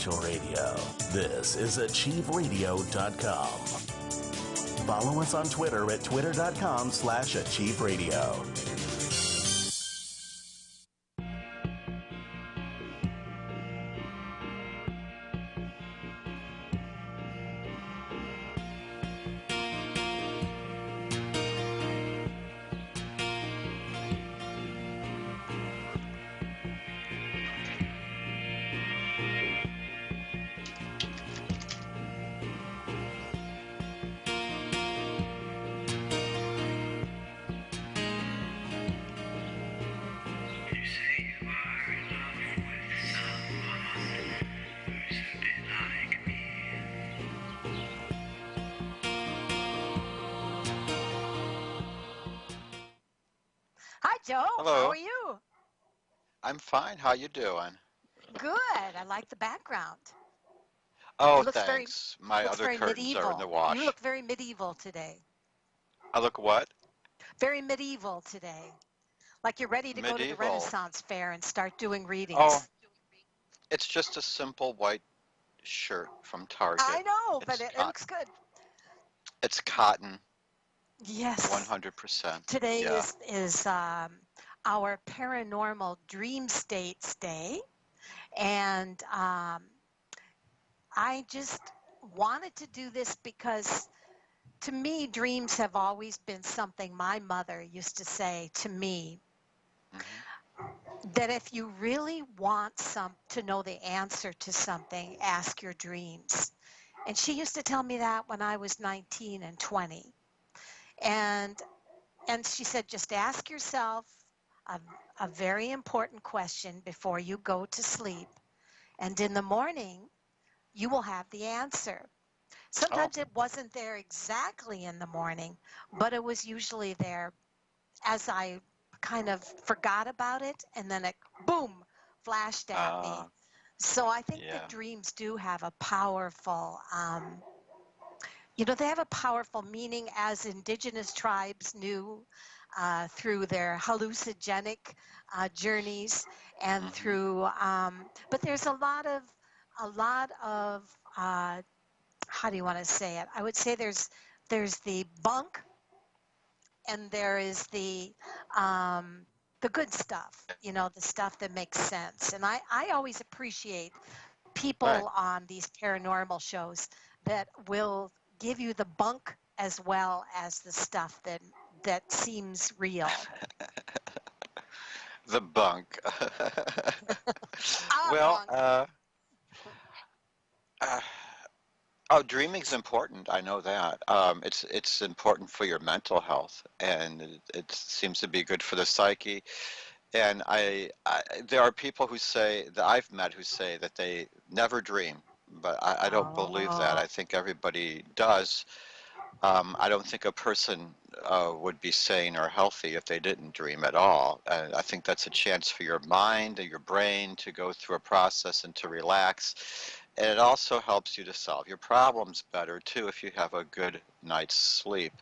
Spiritual Radio. This is AchieveRadio.com. Follow us on Twitter at twitter.com/AchieveRadio. Joe, hello. How are you? I'm fine. How you doing? Good. I like the background. Oh, It looks thanks. Very, My looks other very curtains medieval. are in the wash. You look very medieval today. I look what? Very medieval today. Like you're ready to go to the Medieval. Renaissance Fair and start doing readings. Oh, it's just a simple white shirt from Target. I know, but it looks good. It's cotton. Yes. 100%. Today is our Paranormal Dream States Day. And I just wanted to do this because to me, dreams have always been something my mother used to say to me, that if you really want to know the answer to something, ask your dreams. And she used to tell me that when I was 19 and 20. And she said, just ask yourself a very important question before you go to sleep. And in the morning, you will have the answer. Sometimes it wasn't there exactly in the morning, but it was usually there as I kind of forgot about it, and then it, boom, flashed at me. So I think that dreams do have a powerful, they have a powerful meaning, as indigenous tribes knew through their hallucinogenic journeys and through, but there's a lot of, how do you want to say it? I would say there's the bunk, and there is the good stuff, the stuff that makes sense. And I always appreciate people on these paranormal shows that will give you the bunk as well as the stuff that seems real. The bunk. Well, dreaming's important. I know that. It's important for your mental health, and it seems to be good for the psyche. And there are people who say, that I've met, who say that they never dream, but I don't believe that. I think everybody does. I don't think a person would be sane or healthy if they didn't dream at all. And I think that's a chance for your mind and your brain to go through a process and to relax. And it also helps you to solve your problems better, too, if you have a good night's sleep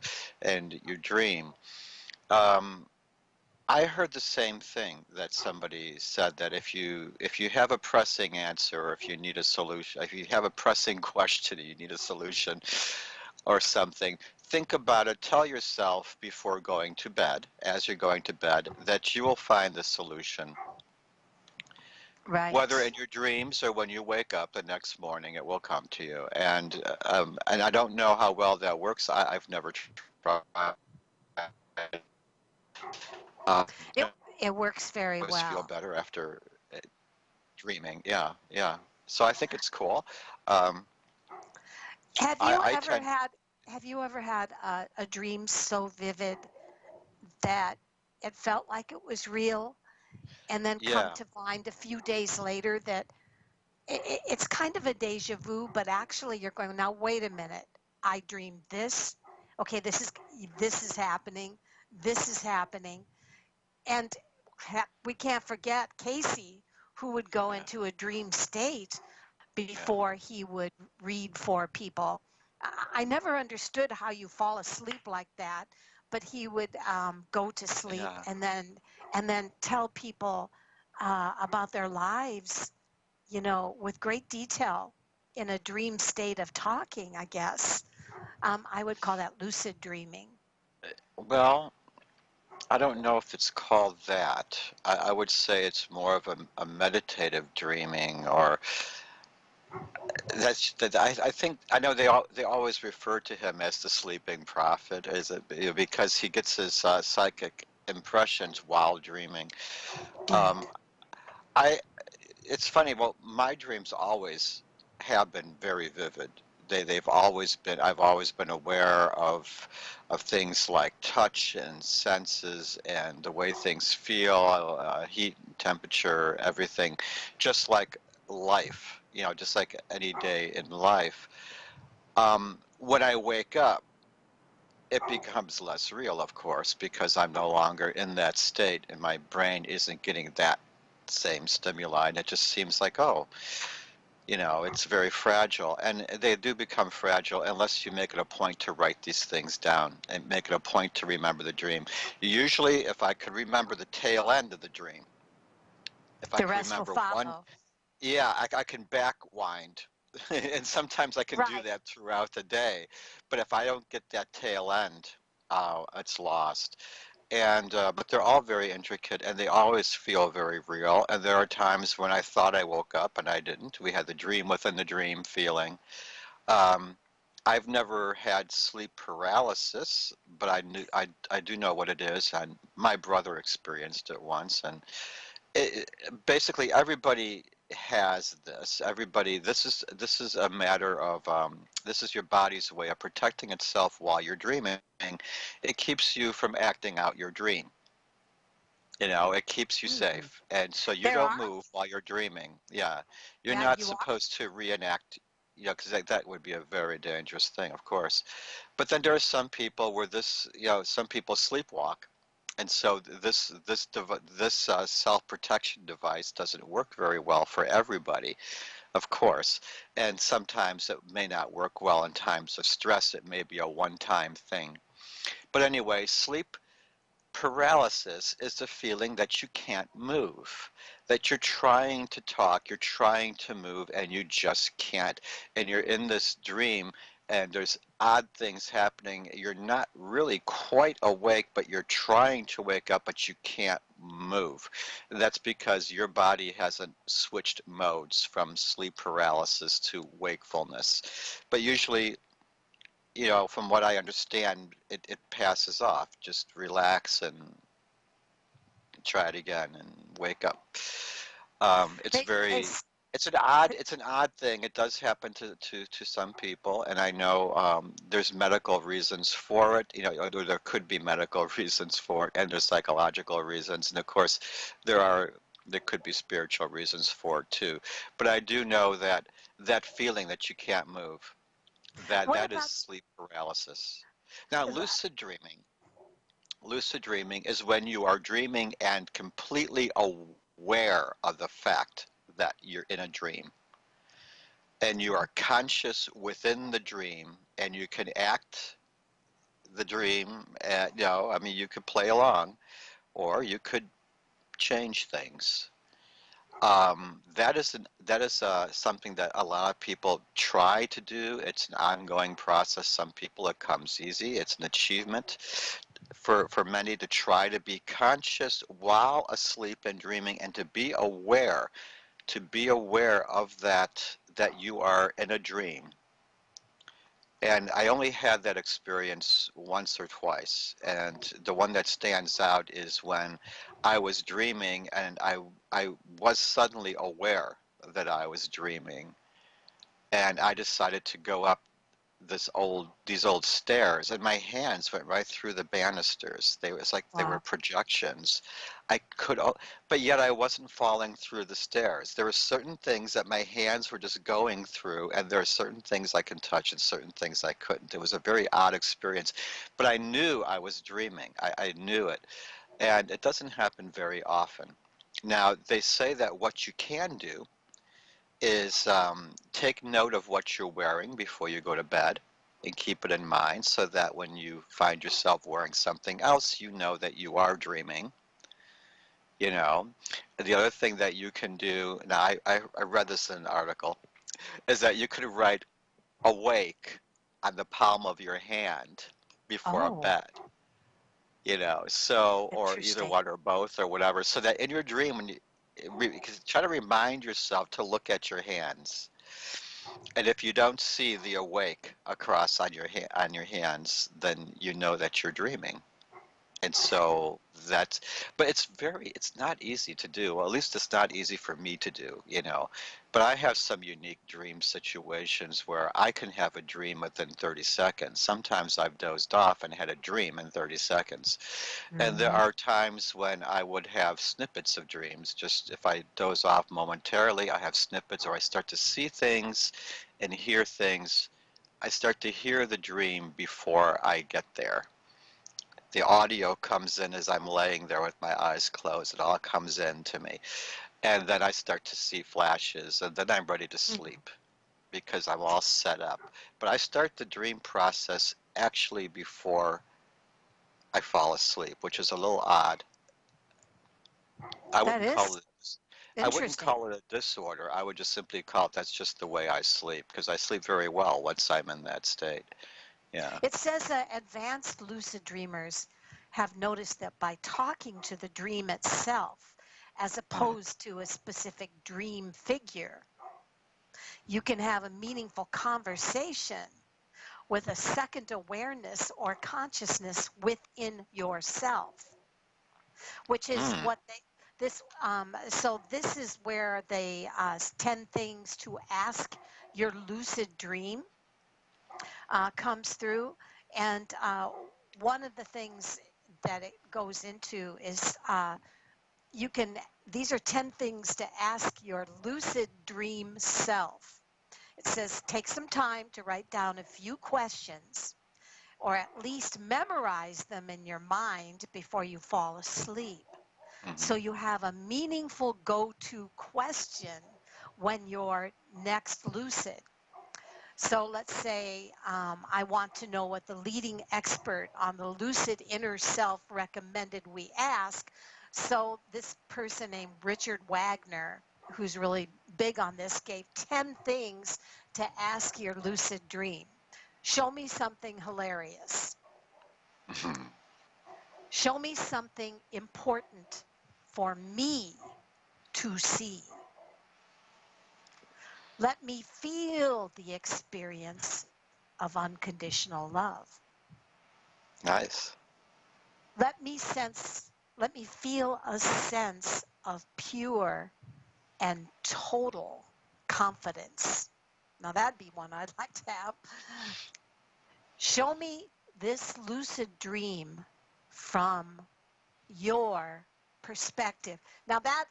and you dream. I heard the same thing, that somebody said that if you have a pressing answer, or if you need a solution, if you have a pressing question and you need a solution or something, think about it. Tell yourself before going to bed, as you're going to bed, that you will find the solution. Right. Whether in your dreams or when you wake up the next morning, it will come to you. And I don't know how well that works. I've never tried. It works very well. I feel better after dreaming. Yeah. So I think it's cool. Have you ever had a dream so vivid that it felt like it was real, and then come to find a few days later that it's kind of a deja vu, but actually you're going, now wait a minute, I dreamed this. Okay, this is happening. This is happening. And we can't forget Casey, who would go into a dream state before he would read for people. I never understood how you fall asleep like that, but he would go to sleep and then tell people about their lives with great detail in a dream state of talking, I guess. I would call that lucid dreaming. Well, I don't know if it's called that. I would say it's more of a meditative dreaming, or that's that. I think I know they always refer to him as the sleeping prophet, is it because he gets his psychic impressions while dreaming. Um, Right. I It's funny. Well, my dreams always have been very vivid. They've always been. I've always been aware of things like touch and senses and the way things feel, heat, temperature, everything, just like life. Just like any day in life. When I wake up, it becomes less real, of course, because I'm no longer in that state, and my brain isn't getting that same stimuli, and it just seems like, oh, it's very fragile, and they do become fragile unless you make it a point to write these things down and make it a point to remember the dream. Usually, if I could remember the tail end of the dream, if I The could rest will remember one, follow. yeah, I can back wind. And sometimes I can do Right. that throughout the day. But if I don't get that tail end, it's lost. And but they're all very intricate, and they always feel very real. And there are times when I thought I woke up and I didn't. We had the dream within the dream feeling. Um, I've never had sleep paralysis, but I do know what it is, and my brother experienced it once. And basically everybody has this. Everybody, this is a matter of this is your body's way of protecting itself while you're dreaming. It keeps you from acting out your dream. It keeps you Mhm. safe, and so you There don't are, move while you're dreaming. Yeah, you're yeah, not you are. supposed to reenact. Because that would be a very dangerous thing, of course. But then there are some people where some people sleepwalk, and so this self-protection device doesn't work very well for everybody, of course. And sometimes it may not work well in times of stress. It may be a one-time thing. But anyway, sleep paralysis is the feeling that you can't move, that you're trying to talk, you're trying to move, and you just can't. And you're in this dream, and there's odd things happening. You're not really quite awake, but you're trying to wake up, but you can't move. That's because your body hasn't switched modes from sleep paralysis to wakefulness. But usually, from what I understand, it passes off. Just relax and try it again and wake up. It's They, very, it's, it's an odd thing. It does happen to some people, and I know there's medical reasons for it. Or there could be medical reasons for it, and there's psychological reasons, and of course, there could be spiritual reasons for it too. But I do know that feeling that you can't move, that what that is about sleep paralysis. Now, the, lucid dreaming is when you are dreaming and completely aware of the fact that you're in a dream, and you are conscious within the dream, and you can act the dream. I mean, you could play along, or you could change things. That is something that a lot of people try to do. It's an ongoing process. Some people it comes easy. It's an achievement for many to try to be conscious while asleep and dreaming, and to be aware of that you are in a dream. And I only had that experience once or twice, and the one that stands out is when I was dreaming, and I was suddenly aware that I was dreaming, and I decided to go up these old stairs, and my hands went right through the banisters. It's like they were wow. projections. I could, but yet I wasn't falling through the stairs. There were certain things that my hands were just going through, and there are certain things I can touch and certain things I couldn't. It was a very odd experience, but I knew I was dreaming. I knew it, and it doesn't happen very often. Now, they say that what you can do is take note of what you're wearing before you go to bed, and keep it in mind so that when you find yourself wearing something else, you know that you are dreaming. you know. The other thing that you can do, now I read this in an article, is that you could write awake on the palm of your hand before a Oh, bed, so, or either interesting. one or both or whatever, so that in your dream, when you try to remind yourself to look at your hands. And if you don't see the awake across on on your hands, then you know that you're dreaming. And so that's, but it's not easy to do. Well, at least it's not easy for me to do. But I have some unique dream situations where I can have a dream within 30 seconds. Sometimes I've dozed off and had a dream in 30 seconds. And there Hmm. are times when I would have snippets of dreams. Just if I doze off momentarily, I have snippets, or I start to see things and hear things. I start to hear the dream before I get there. The audio comes in as I'm laying there with my eyes closed. It all comes in to me. And then I start to see flashes, and then I'm ready to Hmm. sleep because I'm all set up. But I start the dream process actually before I fall asleep, which is a little odd. I That wouldn't call is it I wouldn't interesting. call it a disorder. I would just simply call it that's just the way I sleep, because I sleep very well once I'm in that state. Yeah. It says advanced lucid dreamers have noticed that by talking to the dream itself, as Mm. opposed to a specific dream figure, you can have a meaningful conversation with a second awareness or consciousness within yourself, which is Mm. what they this so this is where they 10 things to ask your lucid dream comes through. And one of the things that it goes into is you can these are 10 things to ask your lucid dream self. It says take some time to write down a few questions, or at least memorize them in your mind before you fall asleep, so Hmm. you have a meaningful go-to question when you're next lucid. So let's say I want to know what the leading expert on the lucid inner self recommended we ask. So this person named Richard Wagner, who's really big on this, gave 10 things to ask your lucid dream. Show me something hilarious. Hmm. Show me something important for me to see. Let me feel the experience of unconditional love. Nice. Let me feel a sense of pure and total confidence. Now that'd be one I'd like to have. Show me this lucid dream from your perspective. Now that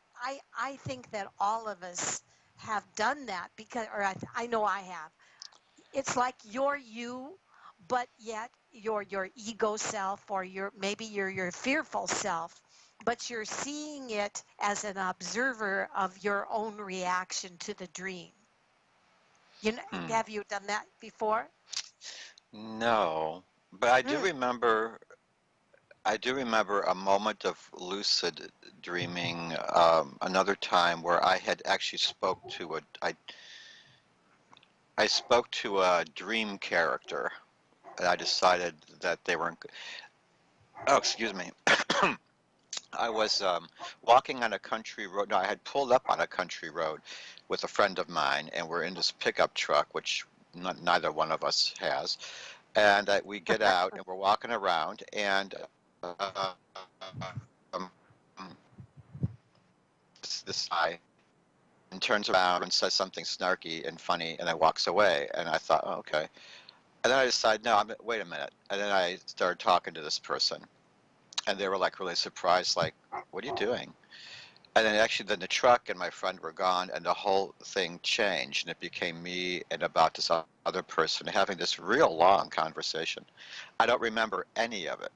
I think that all of us have done that, because, or I know I have. It's like you're you, but yet you're your ego self, or maybe you're your fearful self, but you're seeing it as an observer of your own reaction to the dream. You know, Hmm. have you done that before? No, but I do Mm. remember. I do remember a moment of lucid dreaming. Another time where I had actually I spoke to a dream character, and I decided that they weren't. Oh, excuse me. I was walking on a country road. No, I had pulled up on a country road with a friend of mine, and we're in this pickup truck, which neither one of us has. And we get out, and we're walking around, and um, this guy and turns around and says something snarky and funny, and then walks away. And I thought, oh, okay. And then I decided, no, wait a minute. And then I started talking to this person, and they were like really surprised, like, what are you doing? And then the truck and my friend were gone, and the whole thing changed, and it became me and about this other person having this real long conversation. I don't remember any of it,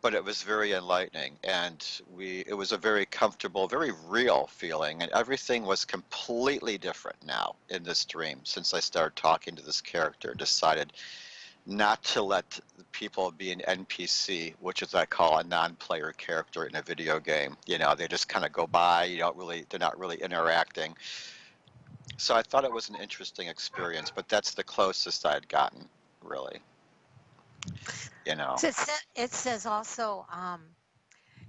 but it was very enlightening, and it was a very comfortable, very real feeling, and everything was completely different now in this dream since I started talking to this character and decided not to let the people be an NPC, which is I call a non-player character in a video game. You know, they just kind of go by. They're not really interacting. So I thought it was an interesting experience, but that's the closest I'd gotten, really. You know. So it says also,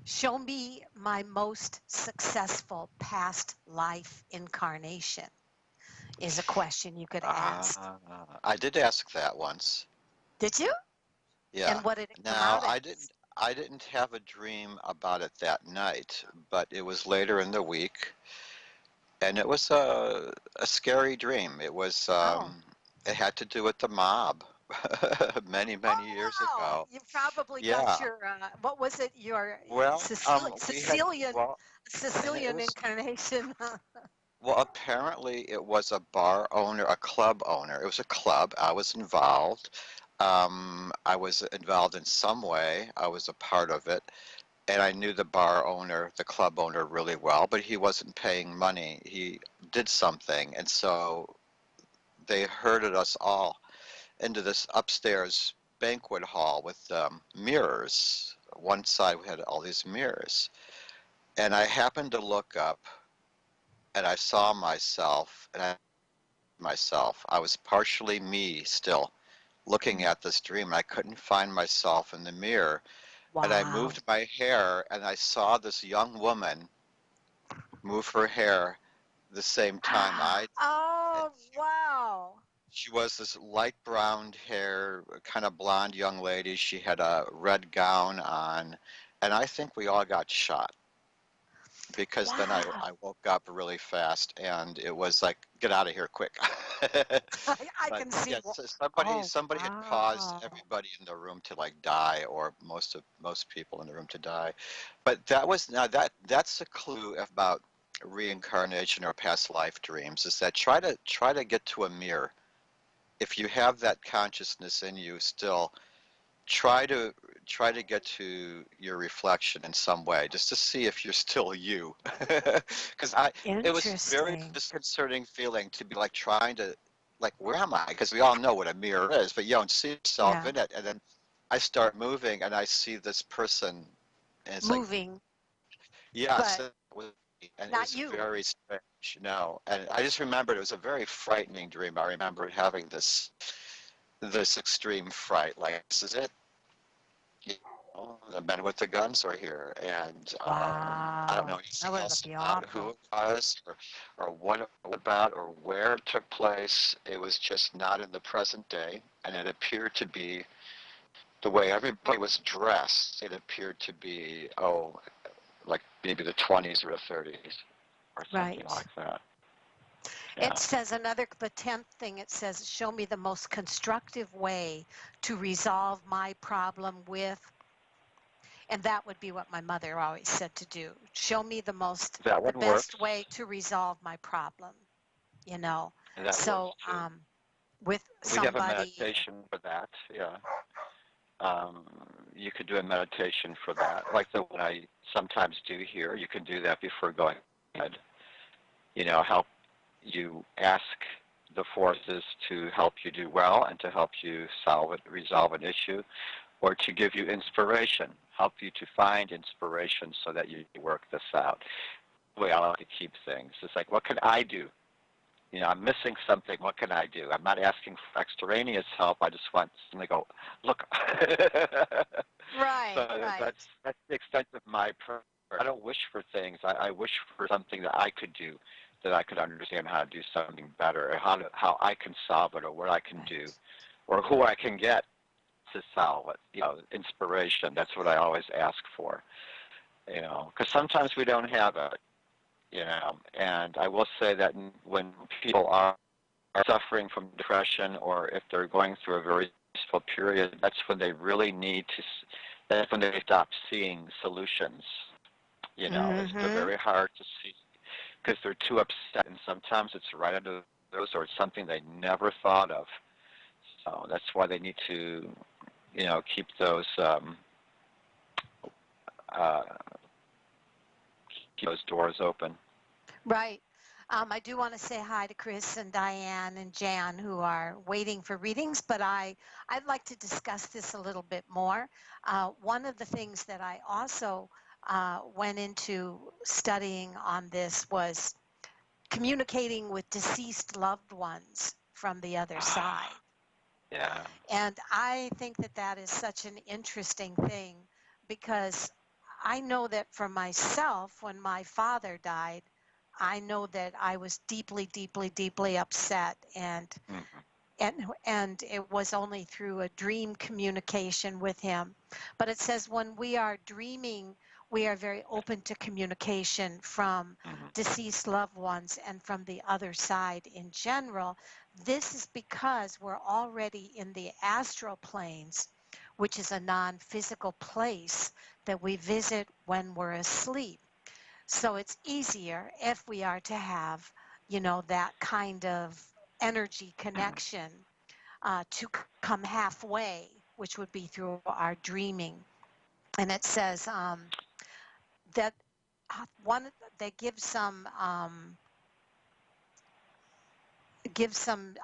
show me my most successful past life incarnation is a question you could ask. I did ask that once. Did you? Yeah. And what did it come Now, out as? I didn't have a dream about it that night, but it was later in the week, and it was a scary dream. Oh. It had to do with the mob many, Oh, many years wow. ago. You probably got Yeah. your, what was it? Your Well, we had, Sicilian, well, it Sicilian was, incarnation. well, apparently it was a bar owner, a club owner. It was a club. I was involved. I was involved in some way. I was a part of it. And I knew the bar owner, the club owner really well, but he wasn't paying money. He did something. And so they herded us all into this upstairs banquet hall with mirrors. One side we had all these mirrors. And I happened to look up and I saw myself. I was partially me still looking at this dream. I couldn't find myself in the mirror. And I Wow. moved my hair and I saw this young woman move her hair the same time I did. Oh, wow. She was this light brown hair, kind of blonde young lady. She had a red gown on. And I think we all got shot because then Wow. I woke up really fast and it was like, get out of here quick. I But can see. yes, so Oh, somebody had caused wow. everybody in the room to like die, or most people in the room to die. But that was now that's a clue about reincarnation or past life dreams, is that try to get to a mirror. If you have that consciousness in you still, try to get to your reflection in some way just to see if you're still you. Because I it was very Interesting. disconcerting feeling to be like trying to, like, where am I? Because we all know what a mirror is, but you don't see yourself Yeah. in it. And then I start moving and I see this person, and it's like, Moving, yes, but it was, and it not was you. very strange. And I just remembered it was a very frightening dream. I remember having this extreme fright, like, this is it. You know, the men with the guns are here, and I don't know Wow. That anything would else be about who awful. it was, or what it was about, or where it took place. It was just not in the present day, and it appeared to be the way everybody was dressed. It appeared to be, like maybe the 20s or the 30s, or something Right. like that. It Yeah, says the 10th thing, it says, show me the most constructive way to resolve my problem with, and that would be what my mother always said to do. Show me that the one best works. way to resolve my problem, you know. That works So, too. with We have a somebody, meditation for that. Yeah. Um, you could do a meditation for that, like the one I sometimes do here. You can do that before going to bed. You know, help you ask the forces to help you do well and to help you resolve an issue, or to give you inspiration, help you to find inspiration so that you work this out. The way I like to keep things. It's like, what can I do? You know, I'm missing something. What can I do? I'm not asking for extraneous help. I just want someone to go, look. right, So right, that's the extent of my prayer. I don't wish for things. I wish for something that I could do, that I could understand how to do something better, or how I can solve it, or what I can do, right. or who I can get to solve it. You know, inspiration. That's what I always ask for. You know, because sometimes we don't have it. You know, and I will say that when people are suffering from depression, or if they're going through a very stressful period, that's when they really need to. That's when they stop seeing solutions. You know, they're Mm-hmm. very hard to see because they're too upset, and sometimes it's right under those, or it's something they never thought of. So that's why they need to, you know, uh, keep those doors open. Right. I do want to say hi to Chris and Diane and Jan who are waiting for readings, but I'd like to discuss this a little bit more. One of the things that I also went into studying on this was communicating with deceased loved ones from the other side. Yeah. And I think that that is such an interesting thing because I know that for myself, when my father died, I know that I was deeply, deeply, deeply upset, and it was only through a dream communication with him. But it says when we are dreaming, we are very open to communication from deceased loved ones and from the other side in general. This is because we're already in the astral planes, which is a non-physical place that we visit when we're asleep. So it's easier if we are to have, that kind of energy connection to come halfway, which would be through our dreaming. And it says that one they give some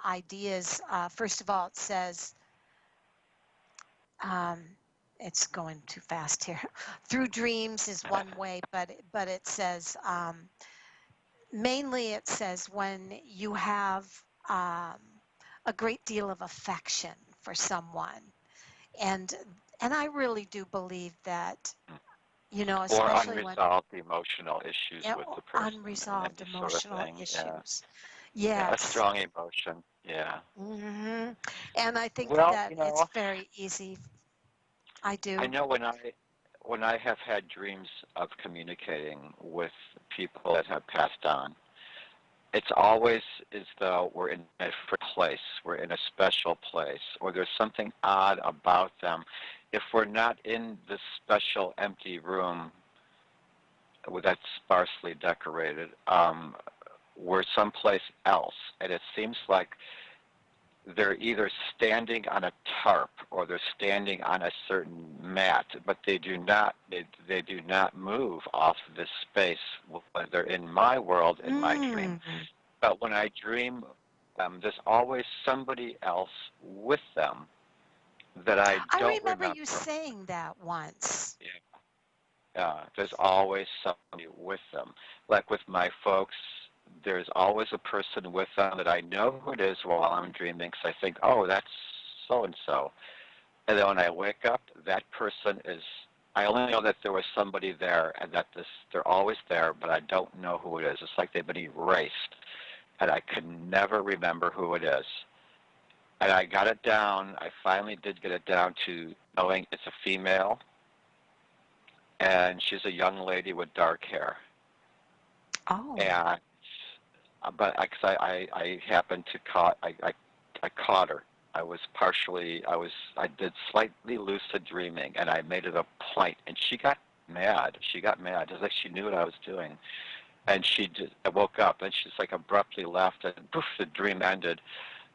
ideas. First of all, it says it's going too fast here. Through dreams is one way, but it says mainly it says when you have a great deal of affection for someone, and I really do believe that, Or especially when unresolved emotional issues with the person and unresolved any sort of emotional thing. Yeah. issues. Yeah, a Yes. strong emotion. Yeah. And I think Well, that it's very easy. I I do. know when I have had dreams of communicating with people that have passed on, it's always as though we're in a different place, we're in a special place, or there's something odd about them. If we're not in this special empty room that's sparsely decorated, we're someplace else, and it seems like they're either standing on a tarp or they're standing on a certain mat, but they do not move off this space when they're in my world, in my dream. But when I dream, there's always somebody else with them that I don't remember remember. you saying that once. There's always somebody with them. Like with my folks, there's always a person with them that I know who it is while I'm dreaming, because I think, oh, that's so-and-so. And then when I wake up, that person is, I only know that there was somebody there and that they're always there, but I don't know who it is. It's like they've been erased, and I can never remember who it is. And I got it down, I finally did get it down to knowing it's a female, and she's a young lady with dark hair. Oh. And but because I happened to I caught her. I did slightly lucid dreaming, and I made it a point, and she got mad. It's like she knew what I was doing, and I woke up, and she's like abruptly left, and poof, the dream ended.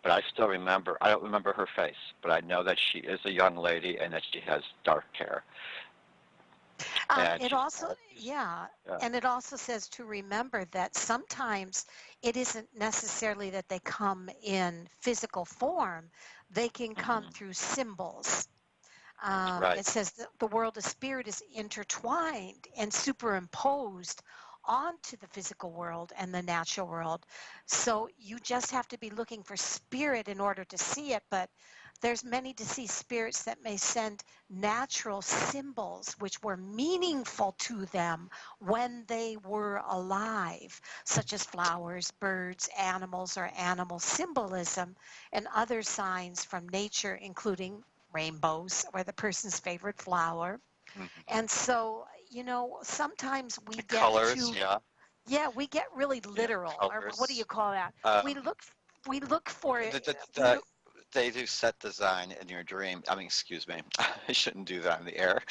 But I still remember. I don't remember her face, but I know that she is a young lady and that she has dark hair. It also, and it also says to remember that sometimes it isn't necessarily that they come in physical form. They can come through symbols. Right. It says that the world of spirit is intertwined and superimposed onto the physical world and the natural world. So you just have to be looking for spirit in order to see it, but there's many deceased spirits that may send natural symbols which were meaningful to them when they were alive, such as flowers, birds, animals, or animal symbolism, and other signs from nature, including rainbows or the person's favorite flower. And so, sometimes we get colors, we get really literal, or colors. what do you call that? We look for it. They do set design in your dream. I mean, excuse me. I shouldn't do that in the air.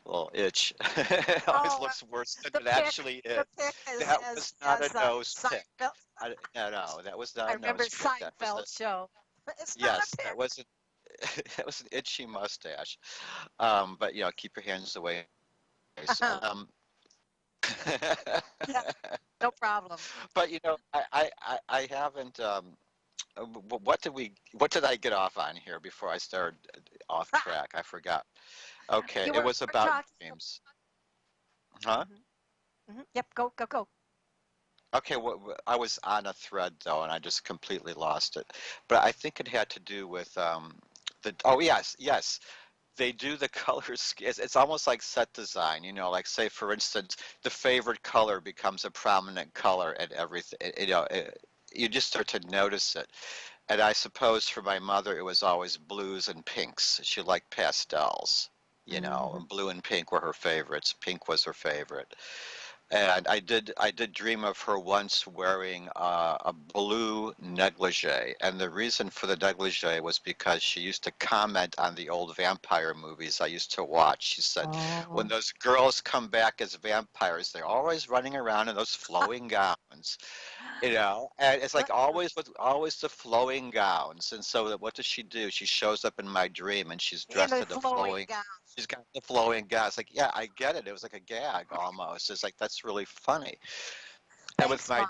A little itch. It always looks worse than it actually is. That was not a nose pick. No, that was not a nose pick. I remember Seinfeld show. It's not Yes, a pick. that was an itchy mustache. But keep your hands away. So, Yeah, no problem. But I haven't. What did I get off on here before I started off track? I forgot. Okay, You it were was we're about talking. dreams, huh? Yep, go, go, go. Okay, I was on a thread though, and I just completely lost it. But I think it had to do with the. Oh yes, yes. They do the color it's almost like set design, like say for instance the favorite color becomes a prominent color and everything, you just start to notice it. And I suppose for my mother it was always blues and pinks. She liked pastels, Hmm. and blue and pink were her favorites. Pink was her favorite. And I did dream of her once wearing a blue negligee, and the reason for the negligee was because she used to comment on the old vampire movies I used to watch. She said, when Oh, those girls come back as vampires, they're always running around in those flowing gowns, and it's like always the flowing gowns. And so what does she do? She shows up in my dream and she's in dressed a in a flowing flowing. gown. She's got the flowing gown. It's like, yeah, I get it. It was like a gag almost. It's like that's really funny. And with Thanks, Mom.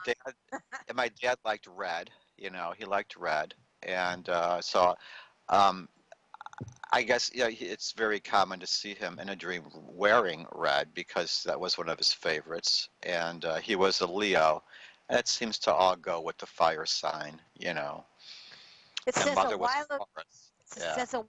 my dad liked red. He liked red, and so um, I guess it's very common to see him in a dream wearing red because that was one of his favorites, and he was a Leo, and it seems to all go with the fire sign. It And says mother was a Taurus. it Yeah. says a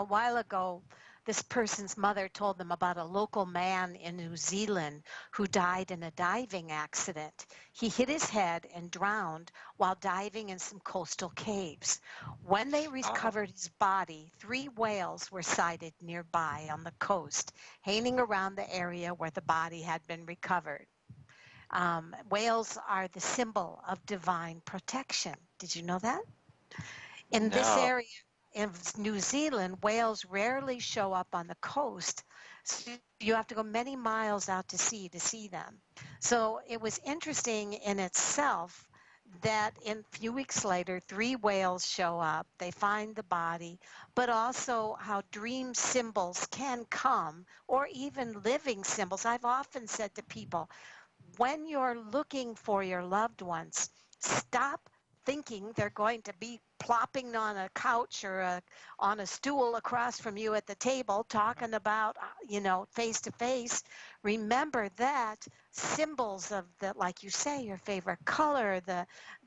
while ago, this person's mother told them about a local man in New Zealand who died in a diving accident. He hit his head and drowned while diving in some coastal caves. When they Oh, recovered his body, 3 whales were sighted nearby on the coast, hanging around the area where the body had been recovered. Whales are the symbol of divine protection. Did you know that? In this no. area of New Zealand, whales rarely show up on the coast. So you have to go many miles out to sea to see them. So it was interesting in itself that in a few weeks later, 3 whales show up. They find the body, but also how dream symbols can come, or even living symbols. I've often said to people, when you're looking for your loved ones, stop thinking they're going to be plopping on a couch or on a stool across from you at the table talking about, face to face. Remember that symbols of the, like you say, your favorite color,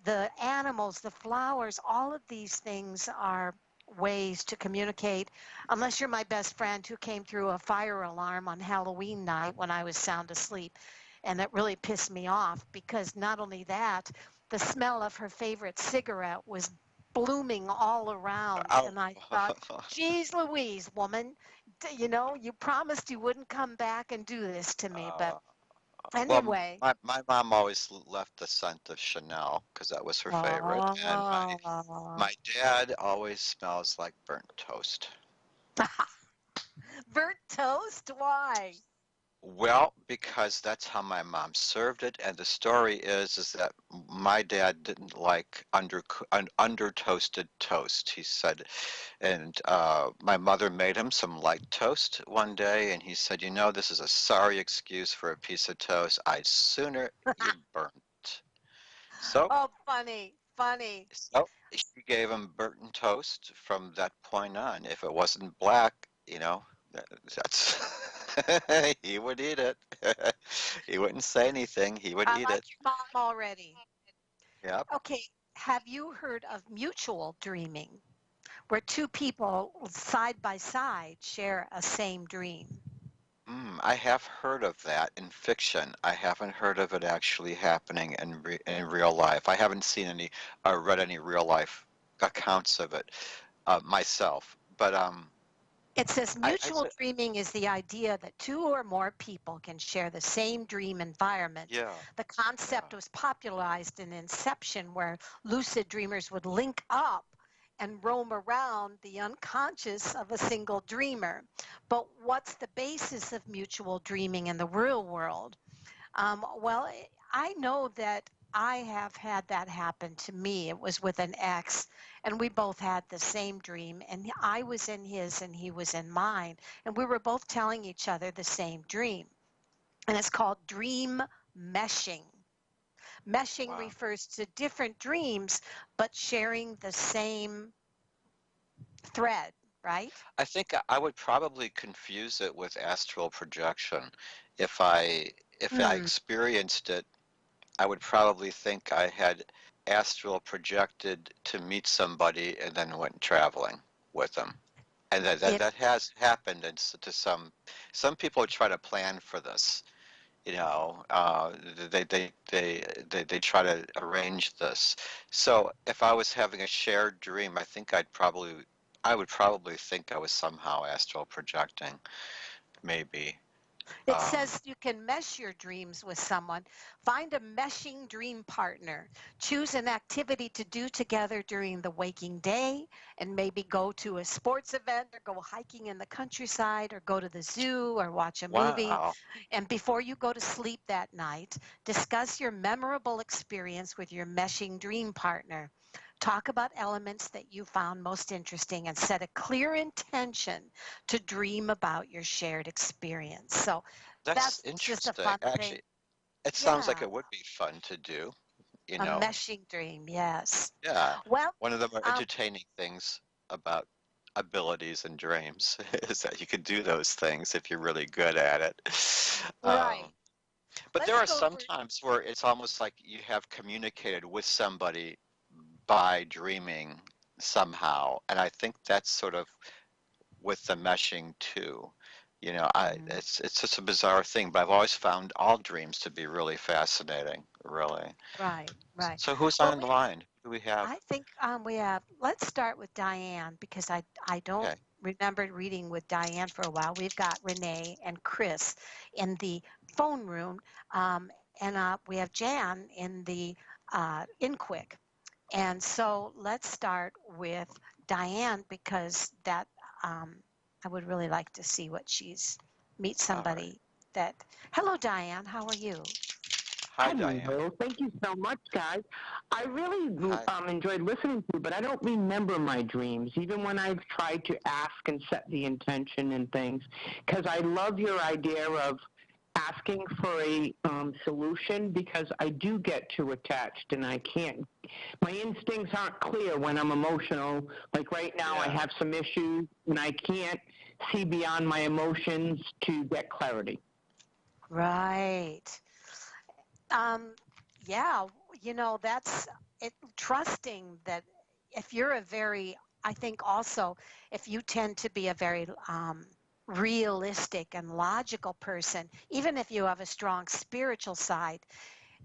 the animals, the flowers, all of these things are ways to communicate, unless you're my best friend who came through a fire alarm on Halloween night when I was sound asleep. And that really pissed me off because not only that, the smell of her favorite cigarette was blooming all around. Oh. And I thought, geez Louise, woman, you promised you wouldn't come back and do this to me. But Uh, well, anyway, my mom always left the scent of Chanel because that was her favorite, and oh, my dad always smells like burnt toast. burnt toast? Why? Well, because that's how my mom served it, and the story is that my dad didn't like under toasted toast. He said, and my mother made him some light toast one day, and he said, this is a sorry excuse for a piece of toast. I'd sooner you burnt. So, Oh, funny, funny. so she gave him burnt toast from that point on. If it wasn't black, that's he would eat it. He wouldn't say anything. He would I eat like it. your mom already. Yep. Okay, have you heard of mutual dreaming, where 2 people side by side share a same dream? I have heard of that in fiction. I haven't heard of it actually happening in real life. I haven't seen any, read any real life accounts of it myself. But It says I mutual said, dreaming is the idea that 2 or more people can share the same dream environment. yeah, The yeah. concept was popularized in Inception, where lucid dreamers would link up and roam around the unconscious of a single dreamer. But what's the basis of mutual dreaming in the real world? Well, I know that I have had that happen to me. It was with an ex, and we both had the same dream, and I was in his and he was in mine, and we were both telling each other the same dream. and it's called dream meshing. Meshing Wow. refers to different dreams, but sharing the same thread, right? I think I would probably confuse it with astral projection. If I if I Hmm. experienced it, I would probably think I had astral projected to meet somebody and then went traveling with them. And It that has happened, and to some people try to plan for this. You know, they try to arrange this. So if I was having a shared dream, I would probably think I was somehow astral projecting, maybe. It Um, says you can mesh your dreams with someone. Find a meshing dream partner. Choose an activity to do together during the waking day and maybe go to a sports event or go hiking in the countryside or go to the zoo or watch a movie. wow. And before you go to sleep that night, discuss your memorable experience with your meshing dream partner. Talk about elements that you found most interesting and set a clear intention to dream about your shared experience. So That's that's just a interesting. fun thing. Actually, it sounds like Yeah, it would be fun to do, you a know. meshing dream. Yes. Yeah. Well, One of the more um, entertaining things about abilities and dreams is that you can do those things if you're really good at it. Um, right. but there Let's are go some for, times where it's almost like you have communicated with somebody by dreaming somehow, and I think that's sort of with the meshing too. You know, mm, it's just a bizarre thing, but I've always found all dreams to be really fascinating, really. right, right. So who's Well, on the line? Who do we have? I think we have, let's start with Diane because I don't Okay. remember reading with Diane for a while. We've got Renee and Chris in the phone room, and we have Jan in the in quick. And so let's start with Diane because that I would really like to see what she's meet All right. somebody that. Hello, Diane. How are you? Hi, Diane. Hello. Thank you so much, guys. I really Hi. enjoyed listening to you, but I don't remember my dreams, even when I've tried to ask and set the intention and things, because I love your idea of asking for a solution because I do get too attached and I can't. My instincts aren't clear when I'm emotional. Like right now, I Yeah. have some issues and I can't see beyond my emotions to get clarity. Right. Um, yeah, that's it, trusting that if you're a very, I think also if you tend to be a very realistic and logical person, even if you have a strong spiritual side,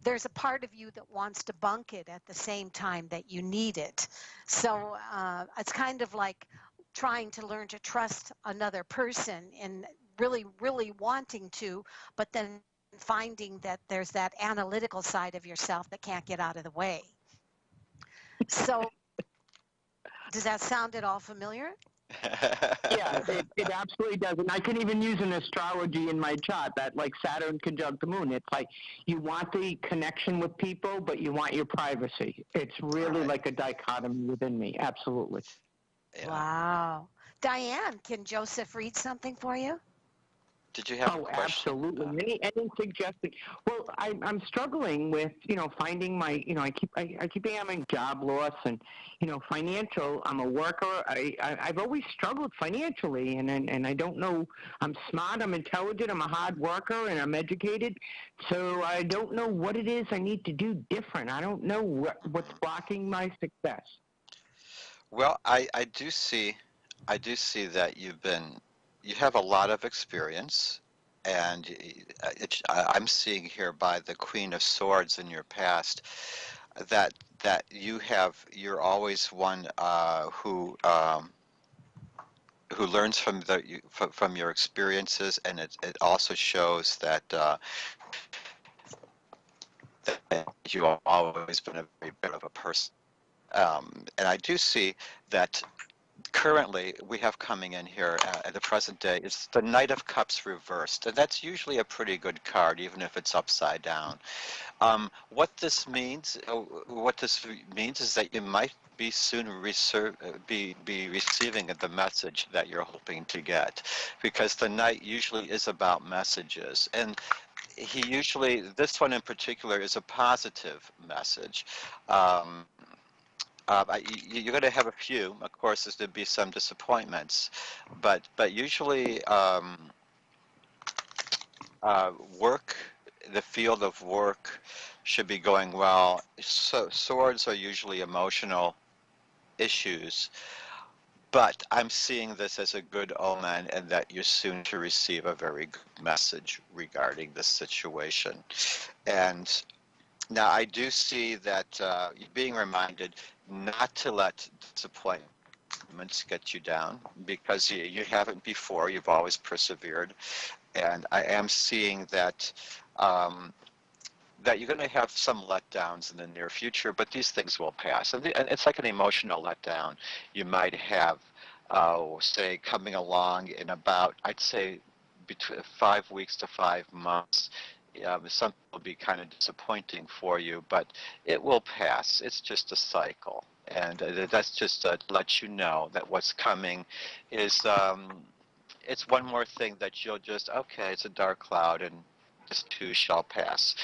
there's a part of you that wants to bunk it at the same time that you need it. So it's kind of like trying to learn to trust another person and really, really wanting to, but then finding that there's that analytical side of yourself that can't get out of the way. So does that sound at all familiar? Yeah, it absolutely does. And I can even use an astrology in my chart that like Saturn conjunct the moon. It's like you want the connection with people, but you want your privacy. It's really Right. like a dichotomy within me. Absolutely. Yeah. Wow. Diane, can Joseph read something for you? Did you have a Oh, question? absolutely. Any suggestion? Well, I'm struggling with finding my I keep having job loss and financial. I'm a worker. I've always struggled financially, and I don't know. I'm smart. I'm intelligent. I'm a hard worker, and I'm educated. So I don't know what it is I need to do different. I don't know what's Mhm. blocking my success. Well, I do see that you have a lot of experience, and I'm seeing here by the Queen of Swords in your past that you're always one who learns from from your experiences, and it also shows that you've always been a very bit of a person. And I do see that currently we have coming in here at the present day is the Knight of Cups reversed, and that's usually a pretty good card, even if it's upside down. What this means is that you might be soon be receiving the message that you're hoping to get, because the Knight usually is about messages, and he usually, this one in particular, is a positive message. Um, you're going to have a few. Of course, there's going to be some disappointments, but usually work, the field of work, should be going well. So swords are usually emotional issues, but I'm seeing this as a good omen, and that you're soon to receive a very good message regarding this situation. And now I do see that you're being reminded not to let disappointments get you down, because you haven't before. You've always persevered. And I am seeing that that you're going to have some letdowns in the near future, but these things will pass. And it's like an emotional letdown you might have, say, coming along in about, I'd say, between 5 weeks to 5 months. Something will be kind of disappointing for you, but it will pass. It's just a cycle. And that's just to let you know that what's coming is, it's one more thing that you'll just, okay, it's a dark cloud, and this too shall pass.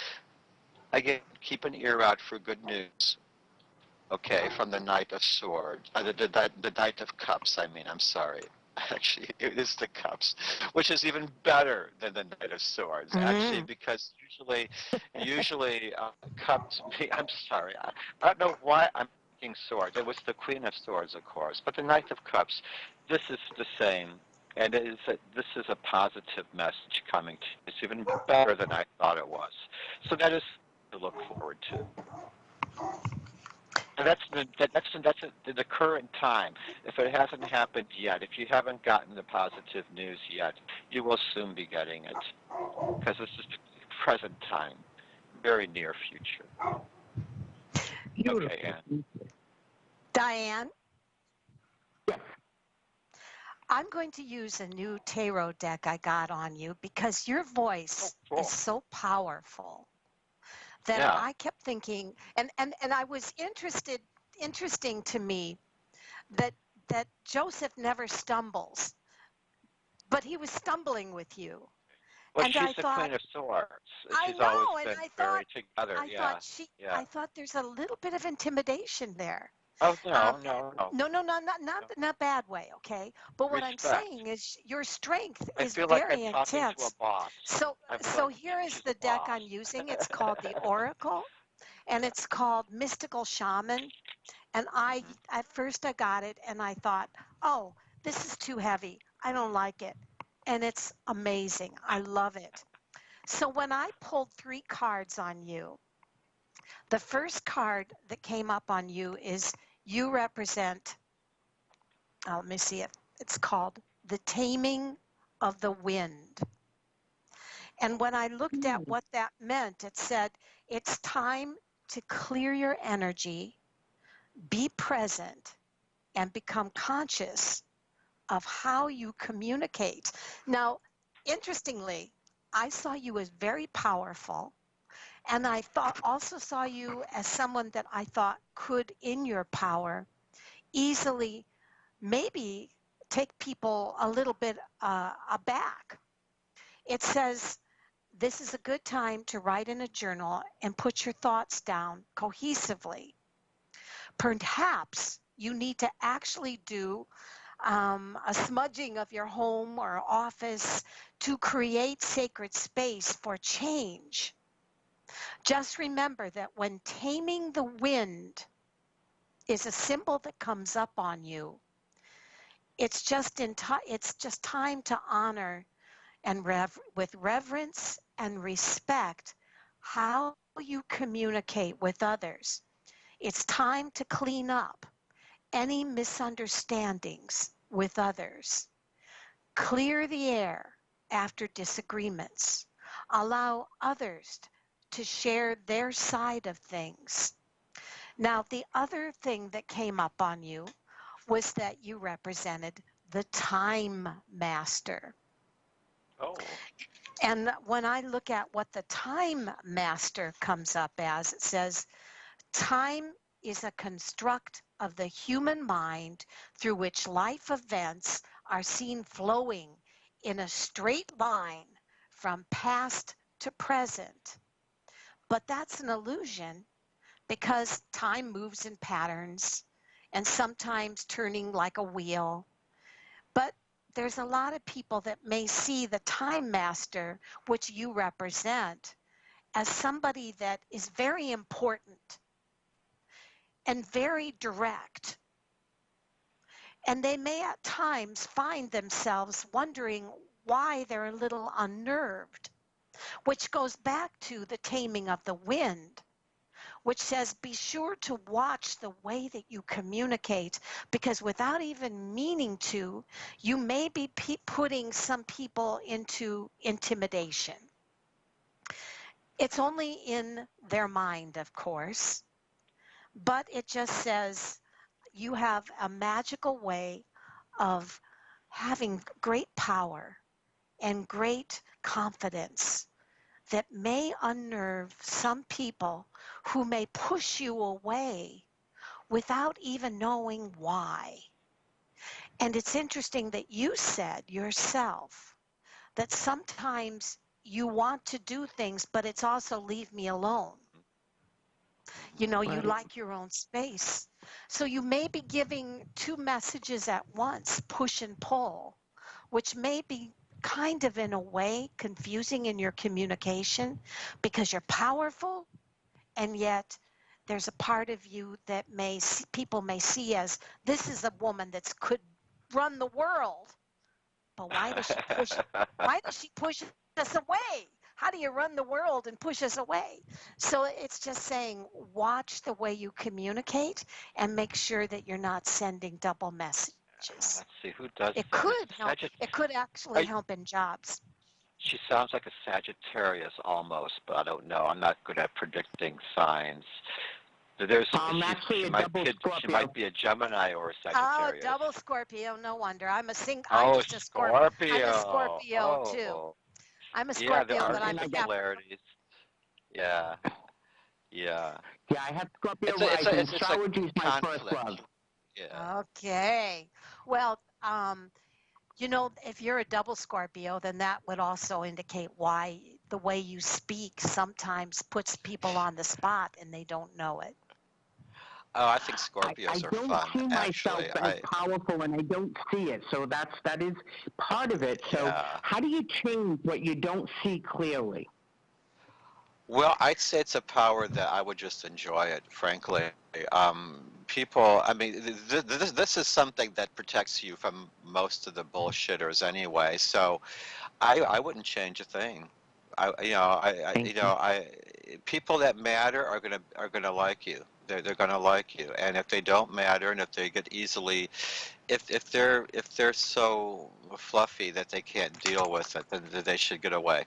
Again, keep an ear out for good news, okay, from the Knight of Swords, the Knight of Cups, I mean, I'm sorry. Actually, it is the Cups, which is even better than the Knight of Swords, actually, because usually Cups, I'm sorry, I don't know why I'm thinking Swords. It was the Queen of Swords, of course, but the Knight of Cups, this is the same. And this is a positive message coming to you. It's even better than I thought it was. So that is to look forward to. And that's the current time. If it hasn't happened yet, if you haven't gotten the positive news yet, you will soon be getting it, because this is present time, very near future. Beautiful. Okay, Ann. Diane? I'm going to use a new tarot deck I got on you, because your voice is so powerful that I kept thinking, and I was interesting to me that Joseph never stumbles, but he was stumbling with you. Well, and she's I the thought, Queen of Swords. I She's know, always and been I very thought, together. I thought there's a little bit of intimidation there. Oh, no. Not bad way, okay? But what I'm Respect. saying is your strength I is feel like very I'm talking to a intense. boss. So here is the deck I'm using. It's called the Oracle, and it's called Mystical Shaman. And at first I got it, and I thought, oh, this is too heavy. I don't like it. And it's amazing. I love it. So when I pulled 3 cards on you, the first card that came up on you is you represent, let me see it. It's called The Taming of the Wind. And when I looked at what that meant, it said, it's time to clear your energy, be present, and become conscious of how you communicate. Now, interestingly, I saw you as very powerful, and I also saw you as someone that I thought could, in your power, easily maybe take people a little bit aback. It says, this is a good time to write in a journal and put your thoughts down cohesively. Perhaps you need to actually do a smudging of your home or office to create sacred space for change. Just remember that when taming the wind is a symbol that comes up on you, it's just time to honor and with reverence and respect how you communicate with others. It's time to clean up any misunderstandings with others. Clear the air after disagreements. Allow others to share their side of things. Now, the other thing that came up on you was that you represented the time master. Oh. And when I look at what the time master comes up as, it says, time is a construct of the human mind through which life events are seen flowing in a straight line from past to present. But that's an illusion because time moves in patterns and sometimes turning like a wheel. But there's a lot of people that may see the time master, which you represent, as somebody that is very important and very direct. And they may at times find themselves wondering why they're a little unnerved, which goes back to the taming of the wind, which says be sure to watch the way that you communicate, because without even meaning to, you may be putting some people into intimidation. It's only in their mind, of course, but it just says you have a magical way of having great power and great confidence that may unnerve some people who may push you away without even knowing why. And it's interesting that you said yourself that sometimes you want to do things, but it's also leave me alone. You know, you like your own space. So you may be giving two messages at once, push and pull, which may be kind of in a way confusing in your communication because you're powerful and yet there's a part of you that people may see as this is a woman that could run the world. But why does she push us away? How do you run the world and push us away? So it's just saying watch the way you communicate and make sure that you're not sending double messages. Let's see, who does it that? could help. It could actually help in jobs. She sounds like a Sagittarius almost, but I don't know. I'm not good at predicting signs. Actually a double Scorpio. She might be a Gemini or a Sagittarius. Oh, double Scorpio, no wonder. I'm just a Scorpio. I'm a Scorpio too. I'm a Scorpio, there but I'm a similarities. Yeah. Yeah, I have Scorpio rising. Astrology is my first love. Yeah. Okay. Well, you know, if you're a double Scorpio, then that would also indicate why the way you speak sometimes puts people on the spot and they don't know it. Oh, I think Scorpios are fun. I don't see myself actually. as powerful, and I don't see it. So that is part of it. So how do you change what you don't see clearly? Well, I'd say it's a power that I would just enjoy it, frankly. People, I mean, this is something that protects you from most of the bullshitters anyway. So I wouldn't change a thing. People that matter are gonna like you. They're gonna like you, and if they don't matter, and if they get easily, if they're so fluffy that they can't deal with it, then they should get away.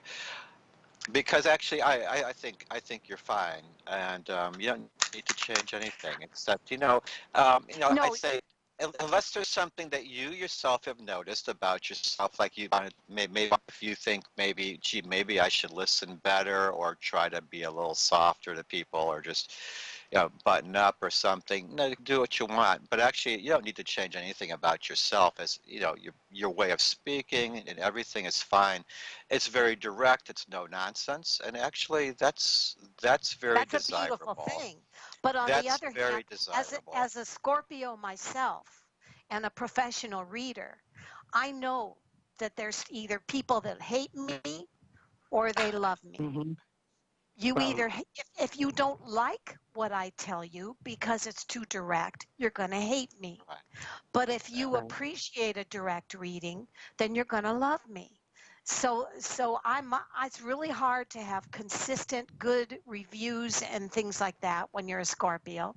Because actually, I think you're fine, and you don't need to change anything except No. I say unless there's something that you yourself have noticed about yourself, like maybe if you think maybe I should listen better or try to be a little softer to people or just button up or something. No, do what you want, but actually you don't need to change anything about yourself. As your way of speaking and everything is fine. It's very direct. It's no nonsense, and actually that's very desirable. That's a beautiful thing. But on the other hand, as a Scorpio myself and a professional reader, I know that there's either people that hate me or they love me. Mm-hmm. You either, if you don't like what I tell you because it's too direct, you're going to hate me. Right. But if you appreciate a direct reading, then you're going to love me. So it's really hard to have consistent good reviews and things like that when you're a Scorpio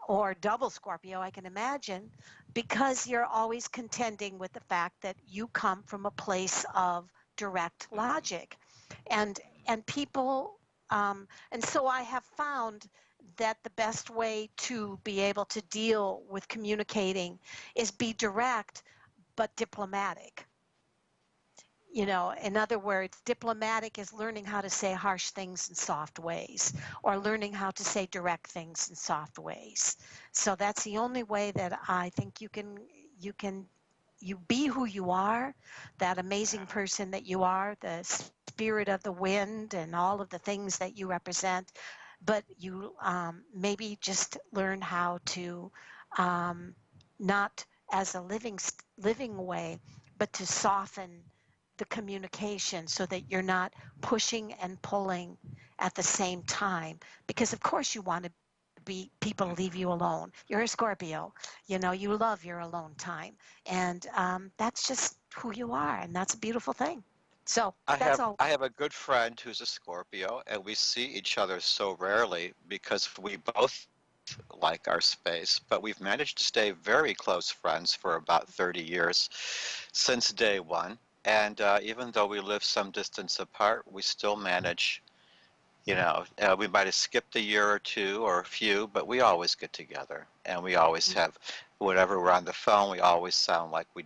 or double Scorpio, I can imagine, because you're always contending with the fact that you come from a place of direct logic. And people, and so I have found that the best way to be able to deal with communicating is be direct but diplomatic. In other words, diplomatic is learning how to say harsh things in soft ways or learning how to say direct things in soft ways. So that's the only way that I think you can you be who you are, that amazing person that you are, the spirit of the wind and all of the things that you represent, but you maybe just learn how to not as a living way, but to soften the communication so that you're not pushing and pulling at the same time, because of course you want to be people leave you alone. You're a Scorpio, you know, you love your alone time, and that's just who you are, and that's a beautiful thing. So that's all. I have a good friend who's a Scorpio, and we see each other so rarely because we both like our space, but we've managed to stay very close friends for about 30 years since day one. And even though we live some distance apart, we still manage, we might have skipped a year or two or a few, but we always get together, and we always have, whenever we're on the phone, we always sound like we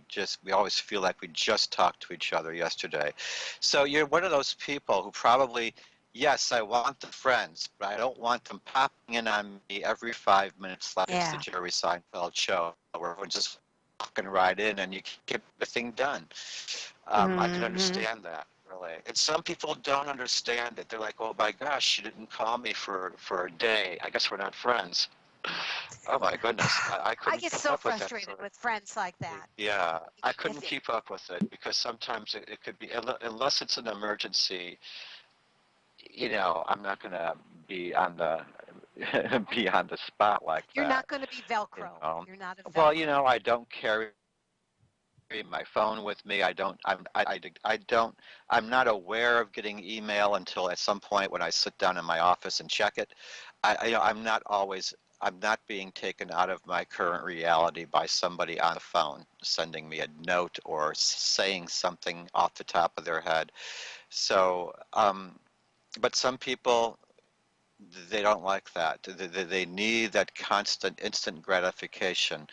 always feel like we just talked to each other yesterday. So you're one of those people who probably, yes, I want the friends, but I don't want them popping in on me every 5 minutes like it's the Yeah. Jerry Seinfeld show, where everyone's just walking right in and you get the thing done. I can understand that, really. And some people don't understand it. They're like, oh my gosh, she didn't call me for a day. I guess we're not friends. Oh my goodness, I I couldn't get keep so up with that. frustrated with friends like that. Yeah, I couldn't If it, keep up with it because sometimes it could be, unless it's an emergency, I'm not gonna be on the be on the spot like you're that. not going to be Velcro. You're not a Well, Velcro. I don't carry my phone with me. I'm not aware of getting email until at some point when I sit down in my office and check it. I'm not being taken out of my current reality by somebody on the phone sending me a note or saying something off the top of their head. So, but some people, they don't like that. They need that constant, instant gratification,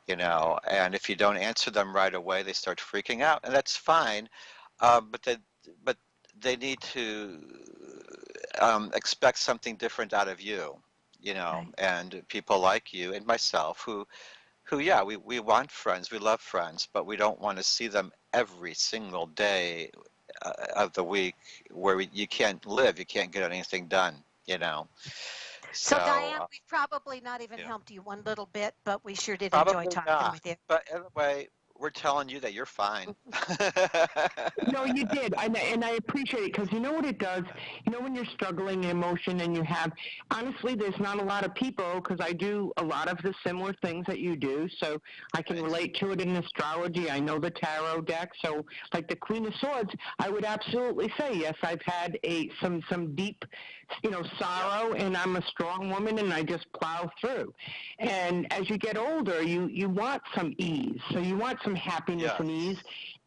and if you don't answer them right away, they start freaking out, and that's fine. But they need to expect something different out of you, Right. and people like you and myself who, yeah, we want friends, we love friends, but we don't want to see them every single day of the week where you can't live, you can't get anything done. So, So, Diane, we've probably not even yeah. helped you one little bit, but we sure did enjoy Probably talking not. with you. But anyway, we're telling you that you're fine. No, you did, and I appreciate it because you know what it does. You know when you're struggling in emotion and you have, honestly, there's not a lot of people because I do a lot of the similar things that you do, so I can Right. relate to it in astrology. I know the tarot deck, so like the Queen of Swords, I would absolutely say yes. I've had some deep, sorrow, and I'm a strong woman, and I just plow through. And as you get older, you want some ease, so you want some happiness Yes. and ease.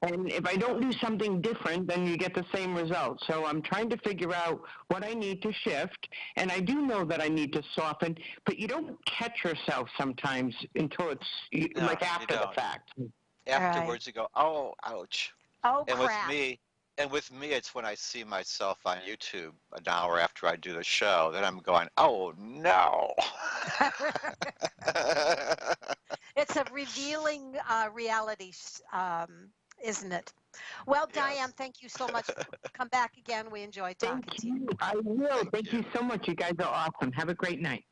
And if I don't do something different, then you get the same result. So I'm trying to figure out what I need to shift. And I do know that I need to soften, but you don't catch yourself sometimes until it's No, like you after the don't. fact. Right. Afterwards, you go, oh, ouch. Oh, And with crap. me, it's when I see myself on YouTube an hour after I do the show that I'm going, oh no. It's a revealing reality, isn't it? Well, Diane, Yes. thank you so much. Come back again. We enjoyed talking Thank to you. you. I will. Thank Thank you you. so much. You guys are awesome. Have a great night.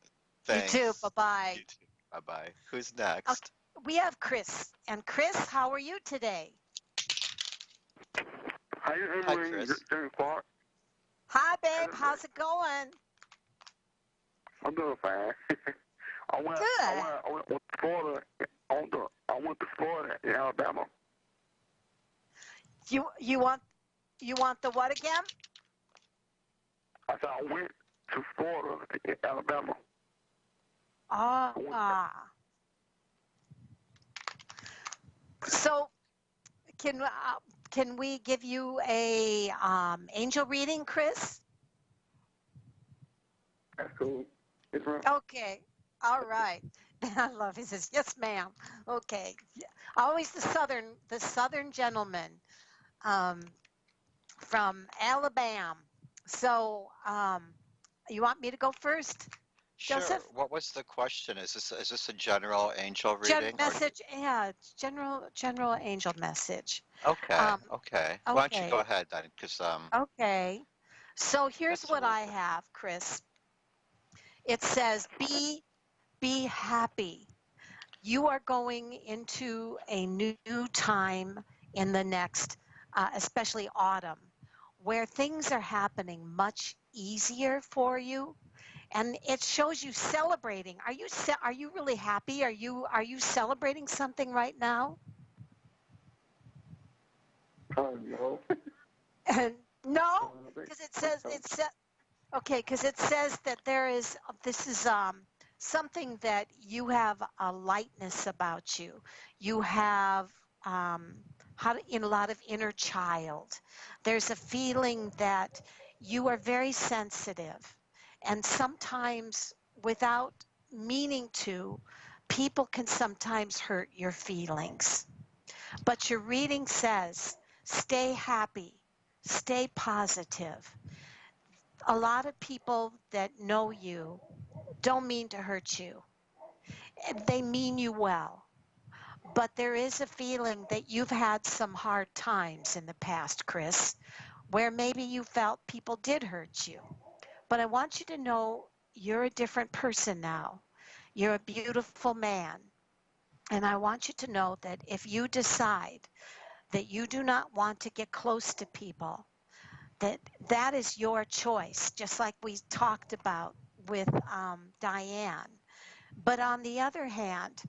You too. Thanks. Bye-bye. You too. Bye-bye. Who's Okay, next? we have Chris. And Chris, how are you today? Hi, Hi, AnnMarie. Chris. Jerry Clark. Hi, babe. Hey, How's it going? I'm doing fine. Good. I went to Florida. I went to Florida in Alabama. You want the what again? I said I went to Florida in Alabama. Ah. So can we give you a angel reading, Chris? That's cool. Yes, ma'am. Okay. All right. I love he says, yes, ma'am. Okay. Always the southern gentleman from Alabama. So you want me to go first? Sure. Joseph? What was the question? Is this a general angel reading or Message, yeah, general angel message. okay, Um, okay. Why don't you go okay, ahead then? Because okay. So here's that's a what little I bit. have, Chris. It says, be happy. You are going into a new time in the next, especially autumn, where things are happening much easier for you, and it shows you celebrating. Are you really happy? Are you celebrating something right now? Oh, no. And no, They- because it says that this is something that you have a lightness about you. You have in a lot of inner child. There's a feeling that you are very sensitive, and sometimes without meaning to, people can sometimes hurt your feelings. But your reading says, stay happy, stay positive. A lot of people that know you don't mean to hurt you. They mean you well. But there is a feeling that you've had some hard times in the past, Chris, where maybe you felt people did hurt you. But I want you to know you're a different person now. You're a beautiful man. And I want you to know that if you decide that you do not want to get close to people, that is your choice, just like we talked about with Diane. But on the other hand,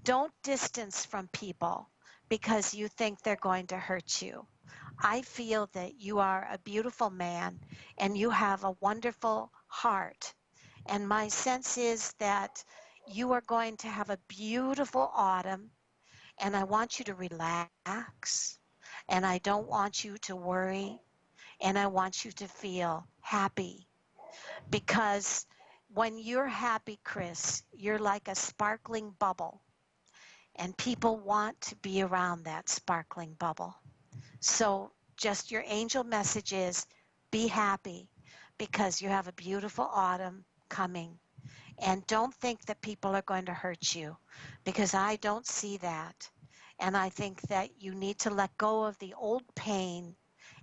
don't distance from people because you think they're going to hurt you. I feel that you are a beautiful man and you have a wonderful heart. And my sense is that you are going to have a beautiful autumn, and I want you to relax, and I don't want you to worry, and I want you to feel happy, because when you're happy, Chris, you're like a sparkling bubble, and people want to be around that sparkling bubble. So just your angel message is be happy because you have a beautiful autumn coming. And don't think that people are going to hurt you, because I don't see that. And I think that you need to let go of the old pain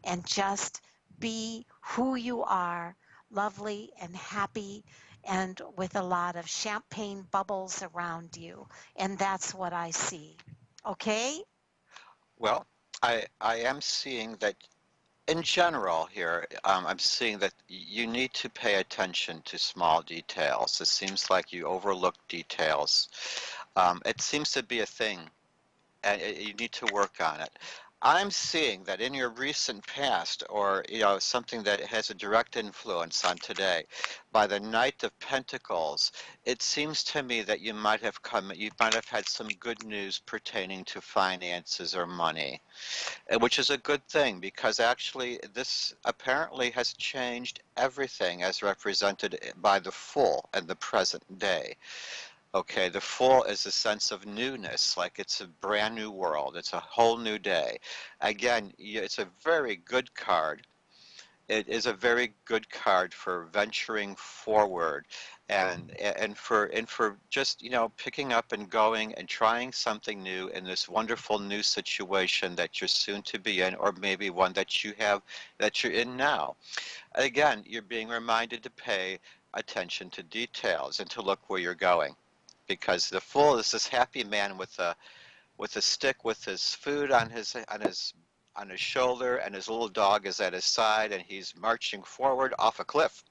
and just be who you are, lovely and happy, and with a lot of champagne bubbles around you. And that's what I see. Okay? Well, I am seeing that in general here, I'm seeing that you need to pay attention to small details. It seems like you overlook details. It seems to be a thing, and you need to work on it. I'm seeing that in your recent past, or something that has a direct influence on today, by the Knight of Pentacles, it seems to me that you might have had some good news pertaining to finances or money, which is a good thing because actually this apparently has changed everything as represented by the Fool and the present day. Okay, the Fool is a sense of newness, like it's a brand new world. It's a whole new day. Again, it's a very good card. It is a very good card for venturing forward and for just, picking up and going and trying something new in this wonderful new situation that you're soon to be in, or maybe one that you're in now. Again, you're being reminded to pay attention to details and to look where you're going, because the Fool is this happy man with a stick with his food on his shoulder, and his little dog is at his side, and he's marching forward off a cliff.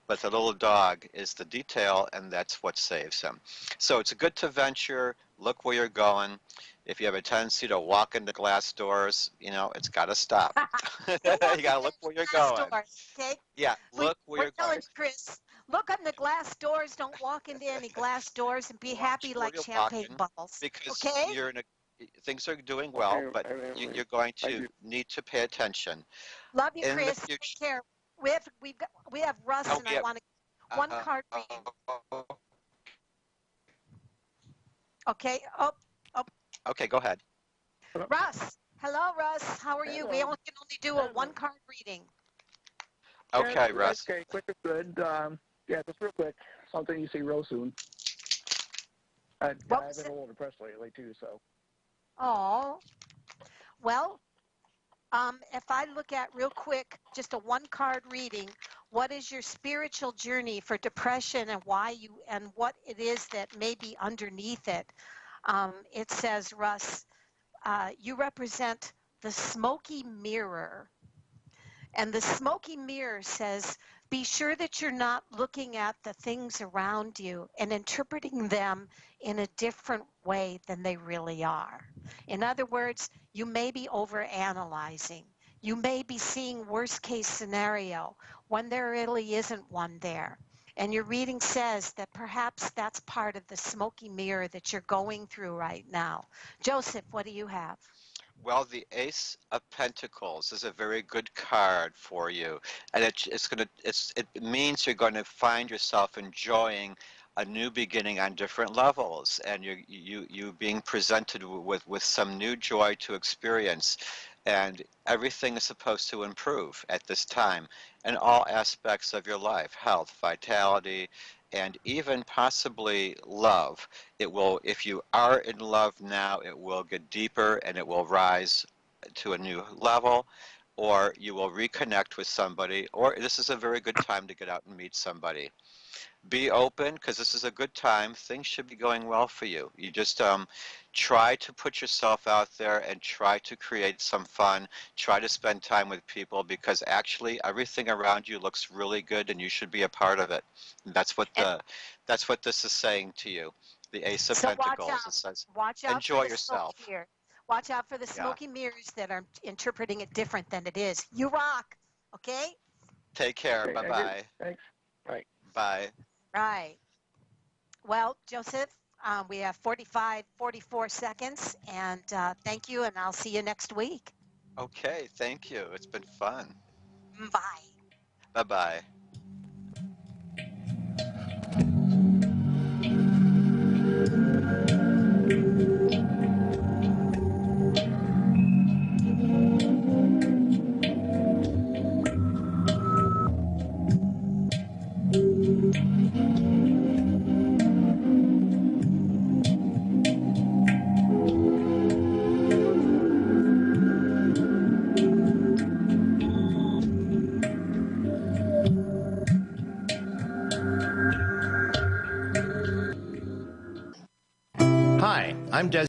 But the little dog is the detail, and that's what saves him. So it's good to venture, look where you're going. If you have a tendency to walk into glass doors, it's got to stop. Don't You walk got into to look where you're glass going. doors, okay? Yeah, We, look where we're you're going. telling Chris, look on the glass doors. Don't walk into any glass doors, and be Watch happy where like you're champagne walking, bubbles. because Okay? things are doing Okay, well, but Annmarie, you're going I to do. need to pay attention Love you, in the Chris. Take future. care. We have Russ, Oh, and I want one uh, card reading. Okay. Oh, okay, go ahead. Hello? Russ. Hello, Russ. How are you? We Hello. only can only do a Hello. one card reading. Yeah, Okay, that's Russ. okay. Quick is good. Yeah, just real quick. something you see real soon. I've been a little depressed lately too, so. Oh, well, if I look at real quick, just a one-card reading, what is your spiritual journey for depression and what it is that may be underneath it? It says, Russ, you represent the smoky mirror. And the smoky mirror says, be sure that you're not looking at the things around you and interpreting them in a different way than they really are. In other words, you may be overanalyzing. You may be seeing worst case scenario when there really isn't one there. And your reading says that perhaps that's part of the smoky mirror that you're going through right now. Joseph, what do you have? Well, the Ace of Pentacles is a very good card for you, and it means you're going to find yourself enjoying a new beginning on different levels, and you being presented with some new joy to experience, and everything is supposed to improve at this time in all aspects of your life: health, vitality, and even possibly love. It will, if you are in love now, it will get deeper and it will rise to a new level, or you will reconnect with somebody, or this is a very good time to get out and meet somebody. Be open, because this is a good time. Things should be going well for you. You just try to put yourself out there and try to create some fun. Try to spend time with people, because actually everything around you looks really good and you should be a part of it. And that's what this is saying to you. The Ace of Pentacles. It says, watch out enjoy for the yourself. smoky mirror. Watch out for the smoky mirrors that are interpreting it different than it is. You rock, okay? Take care. Okay, Bye-bye. Thanks. Right. Bye. Right. Well, Joseph, we have 44 seconds, and thank you, and I'll see you next week. Okay, thank you. It's been fun. Bye. Bye-bye. Hi, I'm Des.